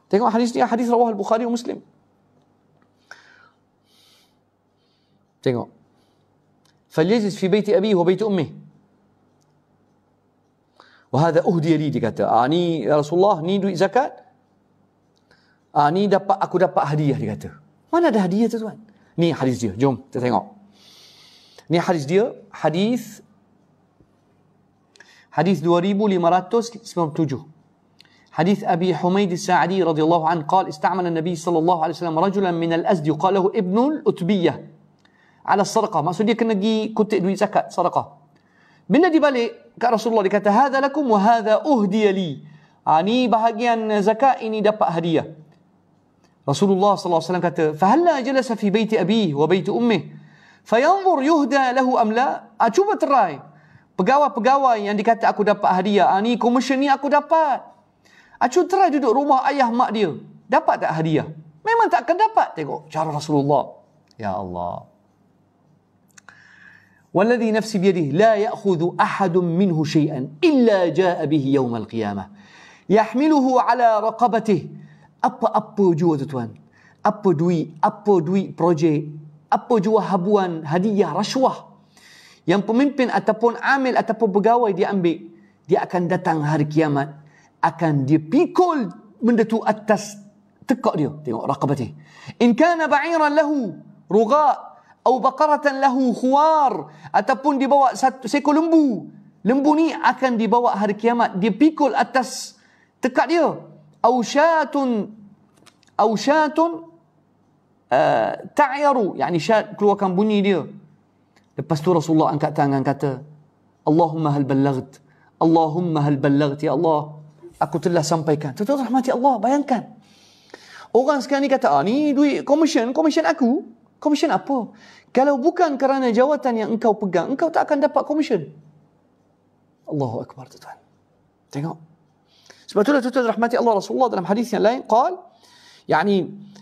Tengok hadis ni, hadis rawah Al-Bukhari dan Muslim. Tengok. Falyajlis fi baiti abihi wa baiti ummihi. Wa hadha uhdiya li, dia kata. Ni ya Rasulullah, ni duit zakat. Ni aku dapat hadiah, dia kata. Mana ada hadiah tu tuan? Ni hadis dia. Jom kita tengok. Ni hadis dia, hadis 2597. حديث أبي حميد الساعدي رضي الله عنه قال استعمل النبي صلى الله عليه وسلم رجلا من الأزد يقال له ابن الأتبية على الصدقة. Maksud dia kena pergi kutip duit zakat, sedekah. Bila dibalik kat Rasulullah, dia kata hadza lakum wa hadza uhdiya li. Ni bahagian zakat, ini dapat hadiah. Rasulullah sallallahu alaihi wasallam kata fahalla jalasa fi baiti abihi wa baiti ummihi fayanzur yuhda lahu am la. Cuba try pegawai-pegawai yang dikata aku dapat hadiah, ni commission ni aku dapat. Acu try duduk rumah ayah mak dia, dapat tak hadiah? Memang tak akan dapat. Tengok cara Rasulullah. Ya Allah. Walladhi nafsi biyadihi la ya'khudhu ahadun minhu shay'an illa ja'a bihi yawm al-qiyamah yahmiluhu ala raqabatihi. Apa-apa jua tuan. Apa duit projek, apa jua habuan, hadiah, rasuah yang pemimpin ataupun amil ataupun pegawai dia ambil, dia akan datang hari kiamat, akan dia pikul benda tu atas tekak dia. Tengok raqabati. In kana ba'iran lahu rugha atau baqaratan lahu khuwar, ataupun dibawa satu seekor lembu. Lembu ni akan dibawa hari kiamat, dia pikul atas tekak dia. Au syatun ta'yaru, yani syad keluarkan bunyi dia. Lepas tu Rasulullah angkat tangan kata, Allahumma hal ballaght, Allahumma hal ballaght, ya Allah, aku telah sampaikan. Tuan-tuan rahmati Allah, bayangkan. Orang sekarang ni kata, ni duit komisen aku. Komisen apa? Kalau bukan kerana jawatan yang engkau pegang, engkau tak akan dapat komisen. Allahu Akbar, tuan-tuan. Tengok. Sebab itulah tuan-tuan rahmati Allah, Rasulullah dalam hadis yang lain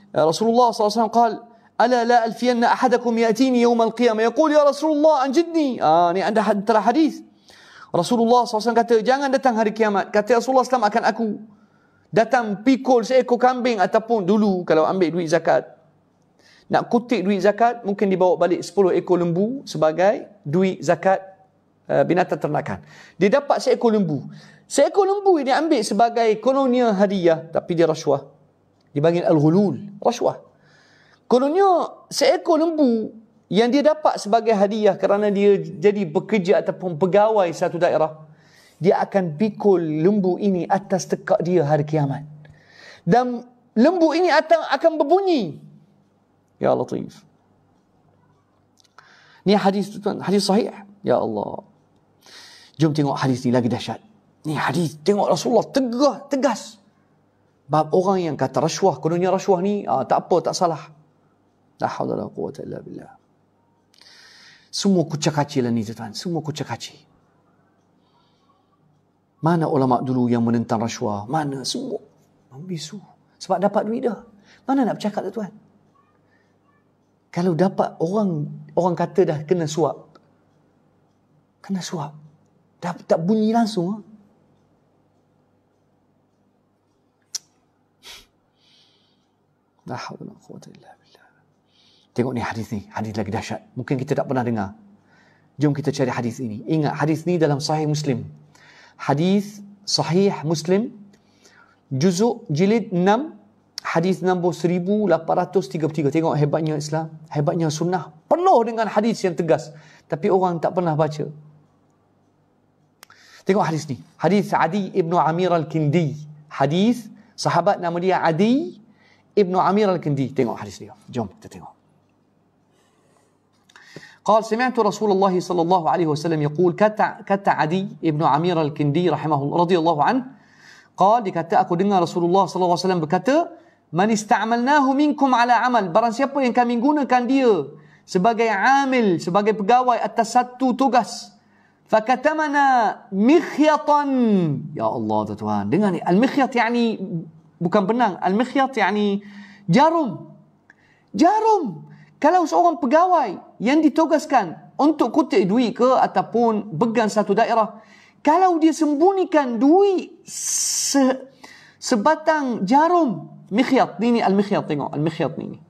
Rasulullah SAW قال ألا لا ألفين أحدكم يأتيني يوم القيامة يقول يا رسول الله أنجدني. Ni antara hadis. Rasulullah SAW kata, jangan datang hari kiamat. Kata Rasulullah SAW, akan aku datang pikul seekor kambing, ataupun dulu kalau ambil duit zakat, nak kutip duit zakat, mungkin dibawa balik 10 ekor lembu sebagai duit zakat binatang ternakan. Dia dapat seekor lembu. Seekor lembu ini ambil sebagai kononnya hadiah, tapi dia rasuah. Dipanggil al-ghulul, rasuah. Kononnya seekor lembu yang dia dapat sebagai hadiah kerana dia jadi bekerja ataupun pegawai satu daerah, dia akan pikul lembu ini atas tekak dia hari kiamat. Dan lembu ini akan berbunyi. Ya Latif. Ni hadis, tuan, hadis sahih. Ya Allah. Jom tengok hadis ni lagi dahsyat. Ni hadis, tengok Rasulullah tegas. Bab orang yang kata rasuah, kononnya rasuah ni tak apa, tak salah. La haula la quwwata illa billah. Semua kucak-kacir lah ni, tuan. Semua kucak-kacir. Mana ulama dulu yang menentang rasuah? Mana? Semua membisu. Sebab dapat duit dah. Mana nak bercakap, tuan? Kalau dapat orang kata dah kena suap. Kena suap. Dah tak bunyi langsung. La haula wala quwwata illa billah. Tengok ni hadis lagi dahsyat. Mungkin kita tak pernah dengar. Jom kita cari hadis ini. Ingat, hadis ni dalam Sahih Muslim. Hadis Sahih Muslim, juzuk jilid 6, hadis nombor 1833. Tengok hebatnya Islam, hebatnya sunnah. Penuh dengan hadis yang tegas, tapi orang tak pernah baca. Tengok hadis ni. Hadis Adi ibn Amir al-Kindi. Hadis sahabat nama dia Adi ibn Amir al-Kindi. Tengok hadis dia. Jom kita tengok. قال سمعت رسول الله صلى الله عليه وسلم يقول kata Adi ibn Amir al-Kindi rahimahullah radhiyallahu an, قال, dikata aku dengar Rasulullah sallallahu alaihi wasallam berkata, man ista'malnahu minkum ala amal, barang siapa yang kami gunakan dia sebagai amil, sebagai pegawai atas satu tugas, fakatamana mikhyatan. Ya Allah, tuan-tuan, dengar ni, al-mikhyat yani bukan benang, al-mikhyat yani jarum. Kalau seorang pegawai yang ditugaskan untuk kutip duit ke ataupun pegang satu daerah, kalau dia sembunyikan duit sebatang jarum, mikhyat ni al-mikhyat, tengok al-mikhyat ni.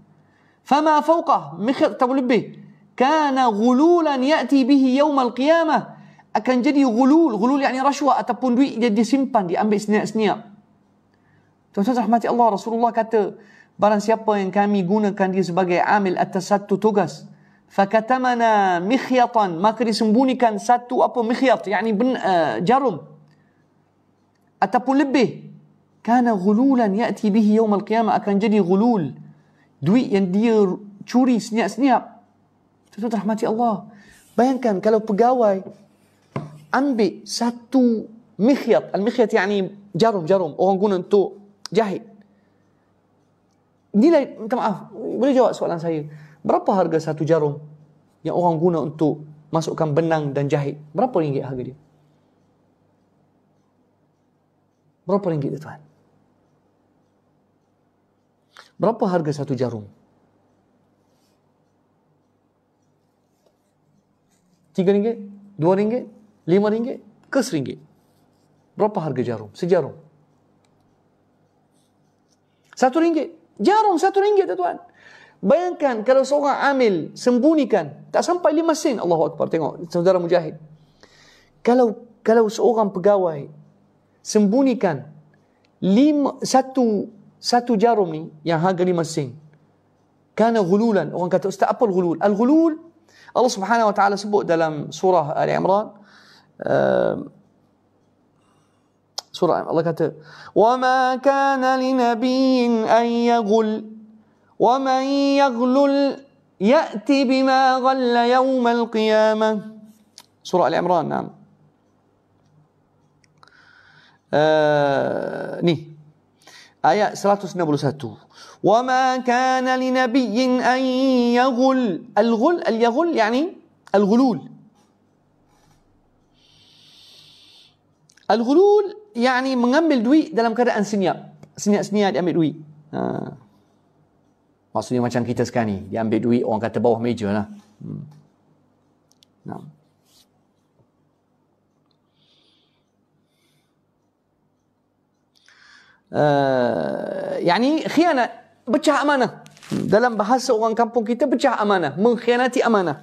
Fama fawqah, mikhyat tak lebih, kana ghululan ya'ti bihi yawm al-qiyamah, akan jadi ghulul yani rasuah ataupun duit dia disimpan, diambil senyap-senyap. Tuan-tuan rahmati Allah, Rasulullah kata, barang siapa yang kami gunakan dia sebagai amil atas satu tugas, fakatamana mikhyatan, maka disembunyikan satu mikhyat, yani jarum ataupun lebih, kana ghululan ya'ti bihi yawm al-qiyamah, akan jadi ghulul, duit yang dia curi senyap-senyap. Tuan-tuan rahmati Allah, bayangkan kalau pegawai ambil satu mikhyat, al-mikhyat yani jarum orang guna untuk jahit. Nilai, minta maaf, boleh jawab soalan saya, berapa harga satu jarum yang orang guna untuk masukkan benang dan jahit? Berapa ringgit harga dia? Berapa ringgit, tuan? Berapa harga satu jarum? 3 ringgit? 2 ringgit? 5 ringgit? Ke RM1? Berapa harga jarum? Sejarum? 1 ringgit. Jarum 1 ringgit, tuan. Bayangkan kalau seorang amil sembunyikan tak sampai 5 sen. Allahu Akbar. Tengok saudara mujahid. Kalau seorang pegawai sembunyikan satu jarum ni yang harga 5 sen, kana ghululan. Orang kata, ustaz, apa al-ghulul? Al-ghulul Allah Subhanahu wa taala sebut dalam surah Ali Imran. Surah Allah kata, وَمَا كَانَ لِنَبِيٍّ أَن يَغُلْ وَمَنْ يَغْلُلْ يَأْتِ بِمَا غَلَّ يَوْمَ الْقِيَامَةِ. Surah Al-Imran. Naam. Ni ayat 161. وَمَا كَانَ لِنَبِيٍّ أَنْ يَغُلْ. الْيَغُلْ يعني الغلول. الغلول يعني mengambil duit dalam keadaan senyap. Senyap-senyap dia ambil duit. Maksudnya macam kita sekarang ni, dia ambil duit orang kata bawah meja lah. Nah. Yani khianat, pecah amanah. Dalam bahasa orang kampung kita, pecah amanah, mengkhianati amanah.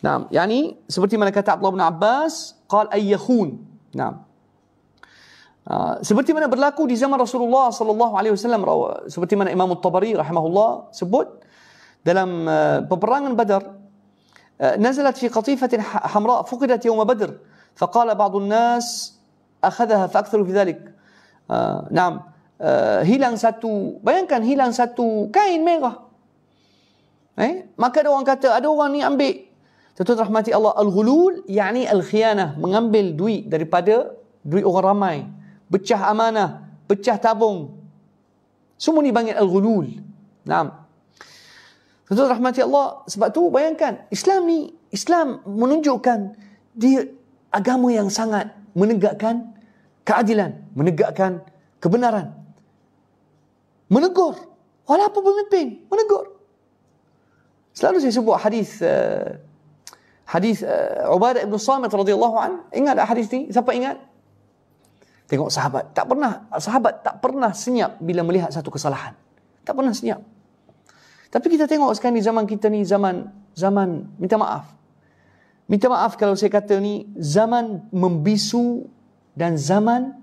Nah, yani seperti mana kata Abdullah bin Abbas, qal ayyakhun. Nah. Seperti mana berlaku di zaman Rasulullah sallallahu alaihi wasallam, seperti mana Imam At-Tabari rahimahullah sebut dalam peperangan Badar, nazalat fi qatifatin hamra fuqidat yawm Badr, faqala ba'd an-nas akhadhaha fa'aktharu fi dhalik. Naam, hilang satu, bayangkan hilang satu kain merah. Maka ada orang kata, ada orang ni ambil. Tuan-tuan rahmati Allah, al-ghulul yakni al-khianah, mengambil duit daripada duit orang ramai, pecah amanah, pecah tabung. Semua ni panggil al-ghulul. Naam. Tuan-tuan rahmati Allah, sebab tu bayangkan Islam menunjukkan dia agama yang sangat menegakkan keadilan, menegakkan kebenaran. Menegur walaupun pemimpin, menegur. Selalu saya sebut hadis Ubadah bin Samit radhiyallahu an. Ingat tak hadis ni? Siapa ingat? Tengok sahabat tak pernah senyap bila melihat satu kesalahan. Tak pernah senyap. Tapi kita tengok sekarang ni, zaman kita ni zaman minta maaf. Minta maaf kalau saya kata ni zaman membisu dan zaman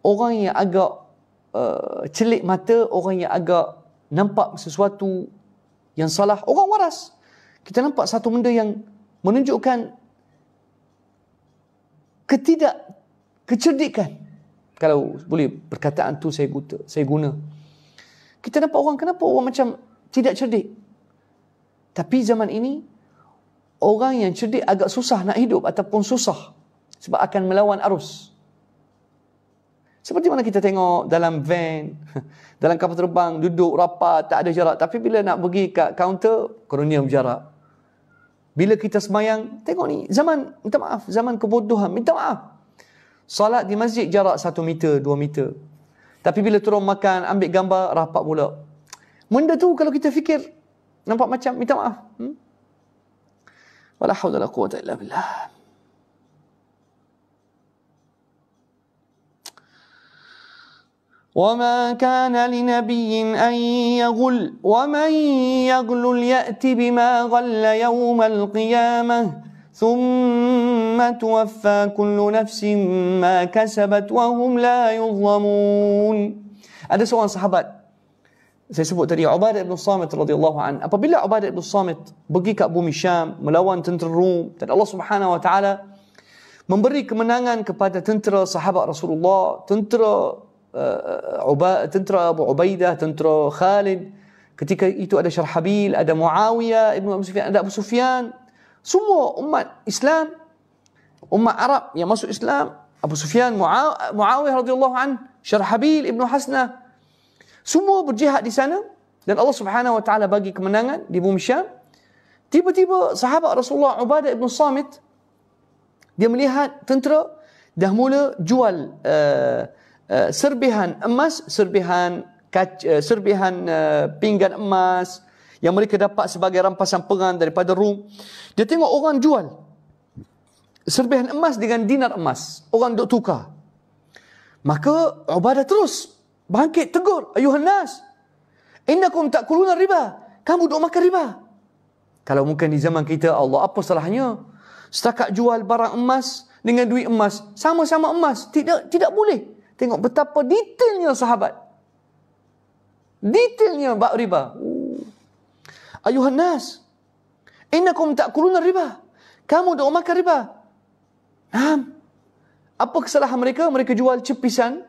orang yang agak celik mata, orang yang agak nampak sesuatu yang salah, orang waras. Kita nampak satu benda yang menunjukkan kecerdikan. Kalau boleh perkataan tu saya guna. Kita nampak orang, kenapa orang macam tidak cerdik? Tapi zaman ini orang yang cerdik agak susah nak hidup ataupun susah sebab akan melawan arus. Seperti mana kita tengok dalam van, dalam kapal terbang, duduk rapat, tak ada jarak. Tapi bila nak pergi kat kaunter, kononnya berjarak. Bila kita semayang, tengok ni, zaman, minta maaf, zaman kebodohan, minta maaf. Salat di masjid jarak 1 meter, 2 meter. Tapi bila turun makan, ambil gambar, rapat pula. Benda tu kalau kita fikir, nampak macam minta maaf. Wala hawla wala quwwata illa billah. وَمَا كَانَ لِنَبِيٍّ أَنْ يَغُلْ وَمَنْ يَغْلُلْ يَأْتِ بِمَا غَلَّ يَوْمَ الْقِيَامَةِ ثُمَّ تُوَفَّى كُلُّ نَفْسٍ مَا كَسَبَتْ وَهُمْ لَا يُظْلَمُونَ. Ada seorang sahabat, saya sebut tadi, Ubadah bin Samit radhiyallahu an. Apabila Ubadah bin Samit pergi ke bumi Syam melawan tentera Rom, dan Allah Subhanahu wa taala memberi kemenangan kepada tentera sahabat Rasulullah, tentera Abu Ubaidah, tentera Khalid. Ketika itu ada Syarhabil, ada Muawiyah ibn Abu Sufyan, ada Abu Sufyan. Semua umat Islam, umat Arab yang masuk Islam, Abu Sufyan, Muawiyah radhiyallahu an, Syarhabil ibn Hasnah, semua berjihad di sana dan Allah Subhanahu wa taala bagi kemenangan di bumi Syam. Tiba-tiba sahabat Rasulullah Ubadah ibn Samit, dia melihat tentera dah mula jual serbihan emas, serbihan pinggan emas yang mereka dapat sebagai rampasan perang daripada Rom. Dia tengok orang jual serbihan emas dengan dinar emas, orang duk tukar. Maka Ubadah terus bangkit tegur, ayuhan nas, innakum ta'kuluna riba, kamu duk makan riba. Kalau mungkin di zaman kita, Allah, apa salahnya setakat jual barang emas dengan duit emas, sama-sama emas, tidak boleh. Tengok betapa detailnya sahabat. Detailnya bab riba. Ayuhan nas, innakum ta'kuluna riba. Kamu dah makan riba. Apa kesalahan mereka? Mereka jual cepisan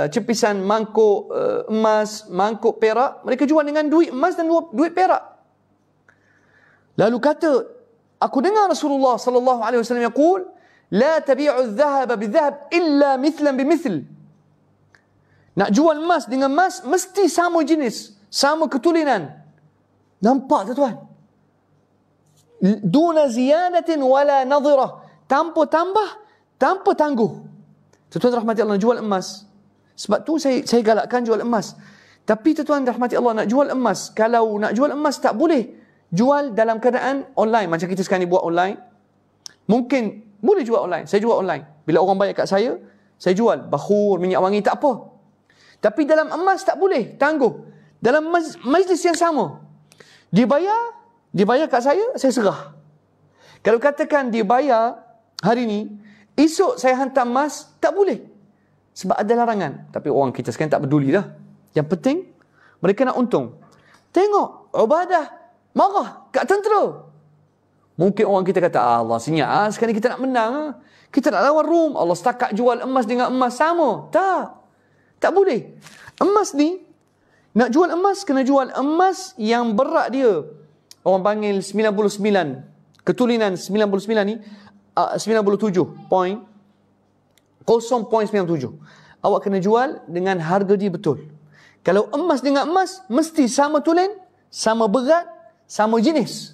cepisan mangkuk emas, mangkuk perak, mereka jual dengan duit emas dan duit perak. Lalu kata, aku dengar Rasulullah sallallahu alaihi wasallam yaqul, la tabi'u adh-dhahaba bidh-dhahab illa mithlan bimithl. Nak jual emas dengan emas mesti sama jenis, sama ketulinan. Nampak tuan? Duna ziyadatin wala nadhirah. Tanpa tambah, tanpa tangguh. Tuan-tuan rahmati Allah, nak jual emas. Sebab tu saya galakkan jual emas. Tapi tuan-tuan rahmati Allah, nak jual emas, kalau nak jual emas tak boleh jual dalam keadaan online. Macam kita sekarang ni buat online. Mungkin boleh jual online. Saya jual online. Bila orang bayar kat saya jual. Bakhur, minyak wangi, tak apa. Tapi dalam emas tak boleh, tangguh. Dalam majlis yang sama. Dia bayar kat saya serah. Kalau katakan dia bayar hari ni, esok saya hantar emas, tak boleh. Sebab ada larangan. Tapi orang kita sekarang tak peduli dah. Yang penting, mereka nak untung. Tengok, Ubadah marah kat tentera. Mungkin orang kita kata, Allah senyap, sekarang ni kita nak menang. Kita nak lawan Rom. Allah setakat jual emas dengan emas sama. Tak boleh. Emas ni, nak jual emas, kena jual emas yang berat dia. Orang panggil 99. Ketulinan 99 ni, 97 point 0.97. Awak kena jual dengan harga dia betul. Kalau emas dengan emas, mesti sama tulen, sama berat, sama jenis.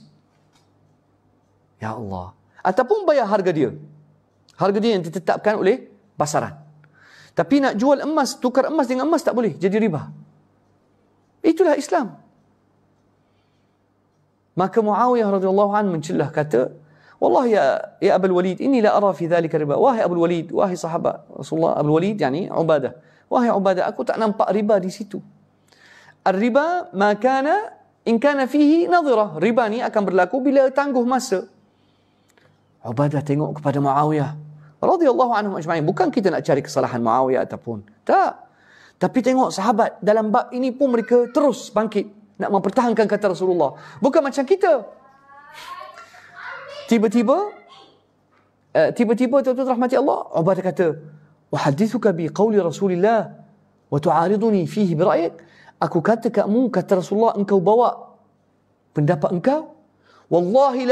Ya Allah. Ataupun bayar harga dia. Harga dia yang ditetapkan oleh pasaran. Tapi nak jual emas, tukar emas dengan emas tak boleh. Jadi riba. Itulah Islam. Maka Muawiyah radhiyallahu anhu mencelah, kata, Wallahi ya Abul Walid, inni la ara fi dhalika riba. Wahai Abul Walid, wahai sahabat Rasulullah, Abul Walid yani Ubadah. Wahai Ubadah, aku tak nampak riba di situ. Ar-riba ma kana in kana fihi nadhirah. Riba ni akan berlaku bila tangguh masa. Ubadah tengok kepada Muawiyah radhiyallahu anhum ajma'in. Bukan kita nak cari kesalahan Muawiyah ataupun. Tak. Tapi tengok sahabat dalam bab ini pun mereka terus bangkit nak mempertahankan kata Rasulullah. Bukan macam kita. Tiba-tiba tuan-tuan rahmati Allah, Ubadah kata, "Uhaddithuka bi qawli Rasulillah wa tu'ariduni fihi bi ra'yik." Aku kata kamu, kata Rasulullah, engkau bawa pendapat engkau. Wallahi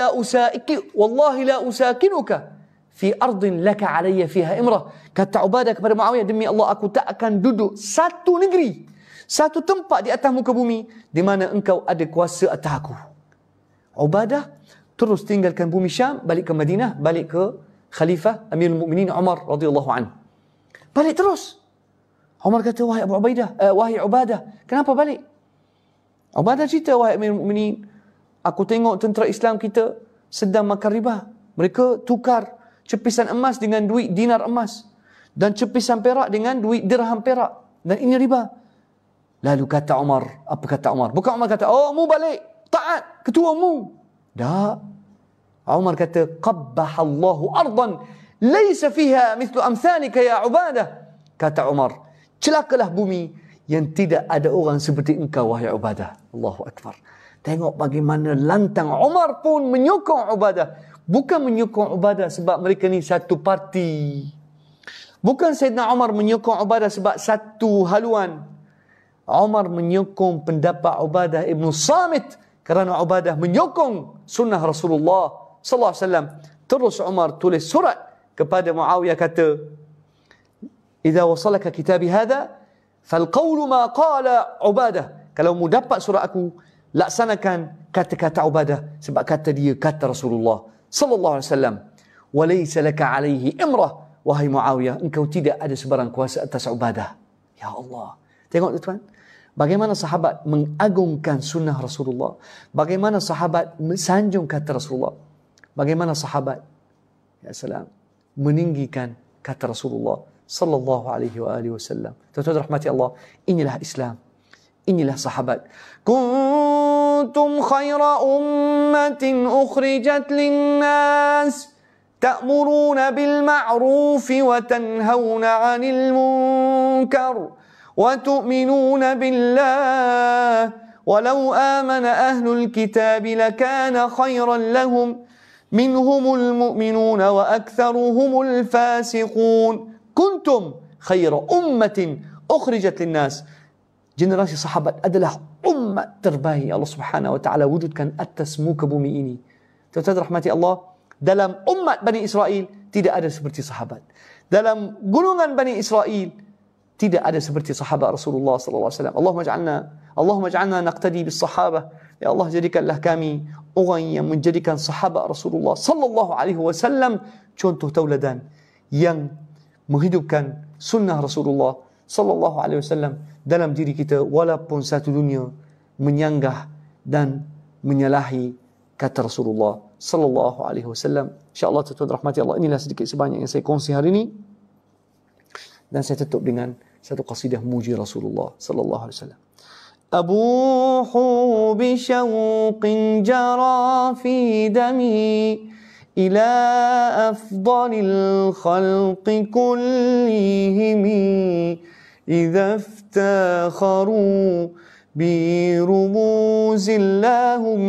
la usakinuka fi ardin laka alayya fiha imrah. Kata Ubadah kepada Muawiyah, demi Allah aku tak akan duduk satu negeri, satu tempat di atas muka bumi di mana engkau ada kuasa atas aku. Ubadah terus tinggalkan bumi Syam, balik ke Madinah, balik ke Khalifah Amirul Mukminin Umar radhiyallahu anhu. Balik terus. Umar kata, wahai Ubadah, kenapa balik? Ubadah cerita, wahai Amirul Mukminin, aku tengok tentera Islam kita sedang makan riba. Mereka tukar cepisan emas dengan duit dinar emas, dan cepisan perak dengan duit dirham perak, dan ini riba. Lalu kata Umar, apa kata Umar? Bukan Umar kata, oh mu balik taat ketua mu. Tak. Umar kata, qabbahallahu ardan laysa fiha mithlu amthalika ya Ubadah. Kata Umar, celakalah bumi yang tidak ada orang seperti engkau wahai Ubadah. Allahu Akbar. Tengok bagaimana lantang Umar pun menyokong Ubadah. Bukan menyokong Ubadah sebab mereka ni satu parti. Bukan Sayyidina Umar menyokong Ubadah sebab satu haluan. Umar menyokong pendapat Ubadah Ibn Samit kerana Ubadah menyokong sunnah Rasulullah sallallahu alaihi wasallam. Terus Umar tulis surat kepada Muawiyah, kata, "Idza wasalaka kitabi hadha falqawlu ma qala Ubadah." Kalau mu dapat surat aku, laksanakan kata-kata Ubadah sebab kata dia kata Rasulullah sallallahu alaihi wasallam. Wa laysa laka alaihi imrah. Wahai Muawiyah, engkau tidak ada sebarang kuasa atas Ubadah. Ya Allah. Tengok tuan, bagaimana sahabat mengagungkan sunnah Rasulullah. Bagaimana sahabat mensanjung kata Rasulullah. Bagaimana sahabat, ya salam, meninggikan kata Rasulullah sallallahu alaihi wasallam. Tuan-tuan rahmati Allah, inilah Islam. Inilah sahabat. Kuntum khaira ummatin ukhrijat linnas ta'muruna bil ma'rufi wa tanhauna 'anil munkar wa tu'minuna billah walau amana ahlul kitab lakana khairan lahum minhumul mu'minuna wa aktharuhumul fasiqun. Kuntum, خير أمة أخرجت للناس. Generasi sahabat adalah umat terbaik. Allah Subhanahu wa taala wujudkan atas muka bumi ini. Tuan-tuan rahmati Allah, dalam umat Bani Israel tidak ada seperti sahabat. Dalam golongan Bani Israel tidak ada seperti sahabat Rasulullah sallallahu alaihi wasallam. Allahumma ij'alna naqtadi bis sahabah. Ya Allah, jadikanlah kami orang yang menjadikan sahabat Rasulullah sallallahu alaihi wasallam contoh tauladan yang menghidupkan sunnah Rasulullah sallallahu alaihi wasallam dalam diri kita, walaupun satu dunia menyanggah dan menyalahi kata Rasulullah sallallahu alaihi wasallam. Insya-Allah tuan-tuan rahmati Allah, inilah sedikit sebanyak yang saya kongsi hari ini, dan saya tutup dengan satu qasidah muji Rasulullah sallallahu alaihi wasallam. Abuhu bi syauqin jara fi dami ila afdalil khalqi kullihim idza iftakharu bi rumuzillahum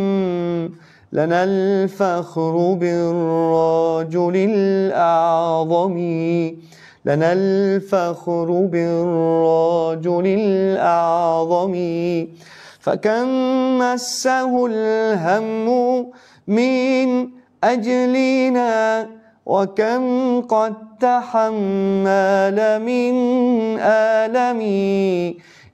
lana al-fakhru birrajulil a'zami لنا الفخر بالرجل الأعظم فكم مسه الهم من أجلنا وكم قد تحمل من آلم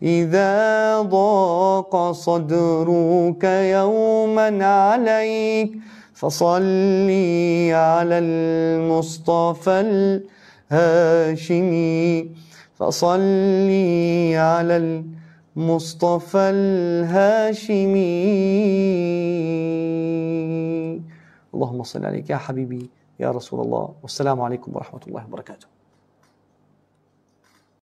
إذا ضاق صدرك يوما عليك فصلي على المصطفى الهاشمي فصلي على المصطفى الهاشمي. اللهم صل عليك يا حبيبي يا رسول الله، والسلام عليكم ورحمة الله وبركاته.